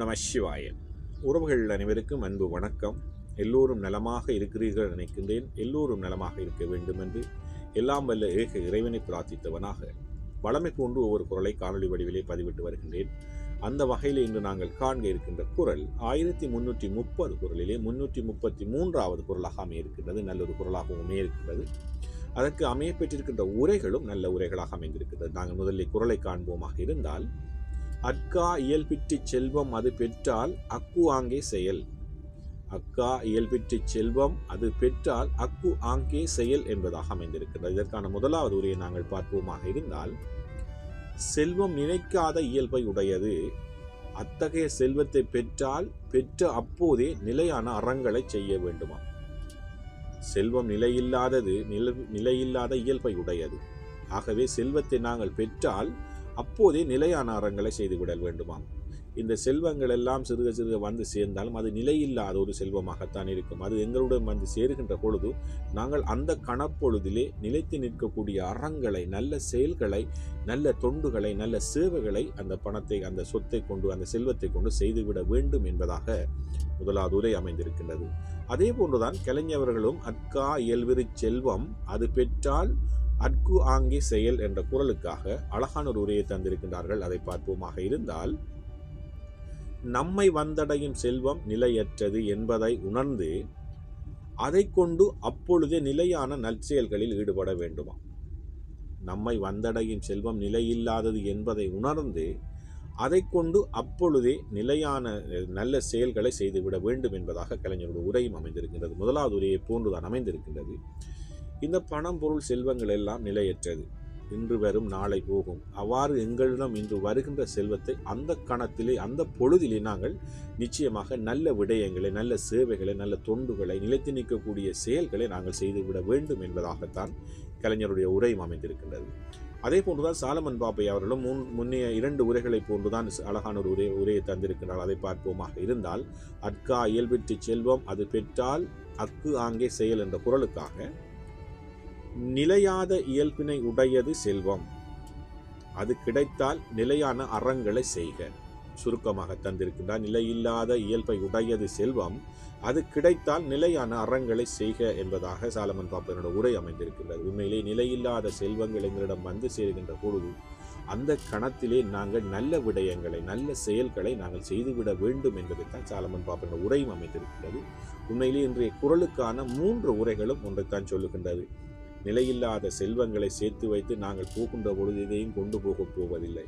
நம சிவாய. உறவுகள் அனைவருக்கும் அன்பு வணக்கம். எல்லோரும் நலமாக இருக்கிறீர்கள் நினைக்கின்றேன். எல்லோரும் நலமாக இருக்க வேண்டும் என்று எல்லாம் வல்ல ஏக இறைவனை பிரார்த்தித்தவனாக வளமை போன்று ஒவ்வொரு குரலை காணொலி வடிவிலே பதிவிட்டு வருகின்றேன். அந்த வகையில் இன்று நாங்கள் காண்க இருக்கின்ற குரல் 1330 குரலிலே 333வது குரலாக அமைய இருக்கின்றது. நல்லொரு குரலாகவும் அமைய இருக்கின்றது. அதற்கு அமைய பெற்றிருக்கின்ற உரைகளும் நல்ல உரைகளாக அமைந்திருக்கின்றது. நாங்கள் முதலில் குரலை காண்போமாக இருந்தால், அக்கா இயல்பிற்று செல்வம் அது பெற்றால் அக்கு ஆங்கே செயல். அக்கா இயல்பிற்று செல்வம் அது பெற்றால் அக்கு ஆங்கே செயல் என்பதாக அமைந்திருக்கின்றது. இதற்கான முதலாவது உரையை நாங்கள் பார்ப்போமாக இருந்தால், செல்வம் நினைக்காத இயல்பை உடையது. அத்தகைய செல்வத்தை பெற்றால் பெற்ற அப்போதே நிலையான அறங்களை செய்ய வேண்டுமா. செல்வம் நிலையில்லாதது நிலையில்லாத இயல்பை உடையது. ஆகவே செல்வத்தை நாங்கள் பெற்றால் அப்போதே நிலையான அறங்களை செய்துவிடல் வேண்டுமாம். இந்த செல்வங்கள் எல்லாம் சிறுக சிறுக வந்து சேர்ந்தாலும் அது நிலையில்லாத ஒரு செல்வமாகத்தான் இருக்கும். அது எங்களுடன் வந்து சேருகின்ற பொழுது நாங்கள் அந்த கணப்பொழுதிலே நிலைத்து நிற்கக்கூடிய அறங்களை, நல்ல செயல்களை, நல்ல தொண்டுகளை, நல்ல சேவைகளை அந்த பணத்தை, அந்த சொத்தை கொண்டு, அந்த செல்வத்தை கொண்டு செய்துவிட வேண்டும் என்பதாக முதலாவது உரை அமைந்திருக்கின்றது. அதே போன்றுதான் கலைஞர்களும் அக்கா இயல்விரு செல்வம் அது பெற்றால் அற்கு ஆங்கே செயல் என்ற குரலுக்காக அழகான ஒரு உரையை தந்திருக்கின்றார்கள். அதை பார்ப்போமாக இருந்தால், நம்மை வந்தடையும் செல்வம் நிலையற்றது என்பதை உணர்ந்து அதை கொண்டு அப்பொழுதே நிலையான நற்செயல்களில் ஈடுபட வேண்டுமா. நம்மை வந்தடையும் செல்வம் நிலையில்லாதது என்பதை உணர்ந்து அதை கொண்டு அப்பொழுதே நிலையான நல்ல செயல்களை செய்துவிட வேண்டும் என்பதாக கலைஞருடைய உரையும் அமைந்திருக்கின்றது. முதலாவது உரையை போன்றுதான் அமைந்திருக்கின்றது. இந்த பணம், பொருள், செல்வங்கள் எல்லாம் நிலையற்றது. இன்று வரும், நாளை போகும். அவ்வாறு எங்களிடம் இன்று வருகின்ற செல்வத்தை அந்த கணத்திலே, அந்த பொழுதிலே நாங்கள் நிச்சயமாக நல்ல விடயங்களை, நல்ல சேவைகளை, நல்ல தொண்டுகளை, நிலைத்து நிற்கக்கூடிய செயல்களை நாங்கள் செய்துவிட வேண்டும் என்பதாகத்தான் கலைஞருடைய உரையும் அமைந்திருக்கின்றது. அதே போன்றுதான் சாலமன் பாப்பை அவர்களும் முன்னைய 2 உரைகளை போன்றுதான் அழகான ஒரு உரையை தந்திருக்கிறார். அதை பார்ப்போமாக இருந்தால், அக்கா இயல்பிற்று செல்வம் அது பெற்றால் அக்கு ஆங்கே செயல் என்ற குரலுக்காக, நிலையாத இயல்பினை உடையது செல்வம் அது கிடைத்தால் நிலையான அறங்களை செய்க. சுருக்கமாக தந்திருக்கின்றார். நிலையில்லாத இயல்பை உடையது செல்வம் அது கிடைத்தால் நிலையான அறங்களை செய்க என்பதாக சாலமன் பாப்பனோட உரை அமைந்திருக்கின்றது. உண்மையிலே நிலையில்லாத செல்வங்கள் எங்களிடம் வந்து சேருகின்ற பொழுது அந்த கணத்திலே நாங்கள் நல்ல விடயங்களை, நல்ல செயல்களை நாங்கள் செய்துவிட வேண்டும் என்பதைத்தான் சாலமன் பாப்பனோட உரையும் அமைந்திருக்கின்றது. உண்மையிலே இன்றைய குரலுக்கான 3 உரைகளும் ஒன்றைத்தான் சொல்லுகின்றது. நிலையில்லாத செல்வங்களை சேர்த்து வைத்து நாங்கள் போகின்ற பொழுது இதையும் கொண்டு போகப் போவதில்லை.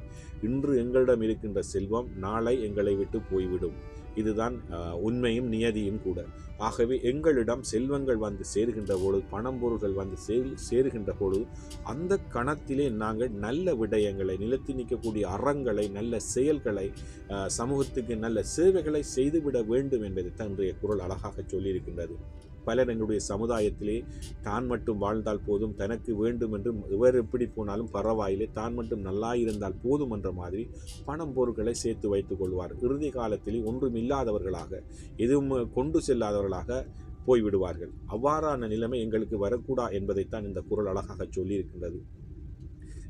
இன்று எங்களிடம் இருக்கின்ற செல்வம் நாளை எங்களை விட்டு போய்விடும். இதுதான் உண்மையும் நியதியும் கூட. ஆகவே எங்களிடம் செல்வங்கள் வந்து சேருகின்ற பொழுது, பணம், பொருள்கள் வந்து சேருகின்ற பொழுது அந்த கணத்திலே நாங்கள் நல்ல விடயங்களை, நிலைத்து நிற்கக்கூடிய அறங்களை, நல்ல செயல்களை, சமூகத்துக்கு நல்ல சேவைகளை செய்துவிட வேண்டும் என்பதை தான் இன்றைய குரல் அழகாக சொல்லியிருக்கின்றது. பலர் எங்களுடைய சமுதாயத்திலே தான் மட்டும் வாழ்ந்தால் போதும், தனக்கு வேண்டும் என்று இவர் எப்படி போனாலும் பரவாயில்லை, தான் மட்டும் நல்லா இருந்தால் போதும் என்ற மாதிரி பணம், பொருட்களை சேர்த்து வைத்துக் கொள்வார். இறுதி காலத்திலே ஒன்றும் இல்லாதவர்களாக, எதுவும் கொண்டு செல்லாதவர்களாக போய்விடுவார்கள். அவ்வாறான நிலைமை எங்களுக்கு வரக்கூடா என்பதைத்தான் இந்த குரல் அழகாக சொல்லியிருக்கின்றது.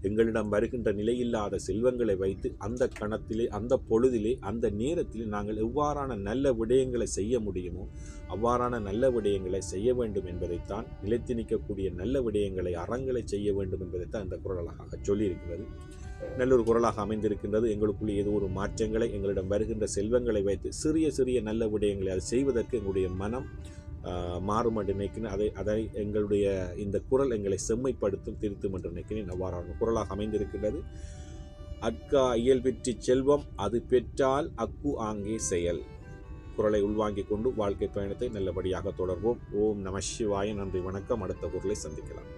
எங்களிடம் வருகின்ற நிலையில்லாத செல்வங்களை வைத்து அந்த கணத்திலே, அந்த பொழுதிலே, அந்த நேரத்திலே நாங்கள் எவ்வாறான நல்ல விடயங்களை செய்ய முடியுமோ அவ்வாறான நல்ல விடயங்களை செய்ய வேண்டும் என்பதைத்தான், நிலைத்து நிற்கக்கூடிய நல்ல விடயங்களை, அறங்களை செய்ய வேண்டும் என்பதைத்தான் இந்த குரல் அழகாக சொல்லியிருக்கிறது. நல்லொரு குரலாக அமைந்திருக்கின்றது. எங்களுக்குள்ளே ஏதோ ஒரு மாற்றங்களை, எங்களிடம் வருகின்ற செல்வங்களை வைத்து சிறிய சிறிய நல்ல விடயங்களை அதை செய்வதற்கு எங்களுடைய மனம் மாறும் என்று நினைக்கிறேன். அதை எங்களுடைய இந்த குரல் எங்களை செம்மைப்படுத்தும், திருத்தும் என்று நினைக்கிறேன். அவ்வாறான குரலாக அமைந்திருக்கின்றது. அக்கா இயல்பிற்று செல்வம் அது பெற்றால் அக்கு ஆங்கே செயல். குரலை உள்வாங்கிக் கொண்டு வாழ்க்கை பயணத்தை நல்லபடியாக தொடர்வோம். ஓம் நம சிவாய. நன்றி, வணக்கம். அடுத்த குரலை சந்திக்கலாம்.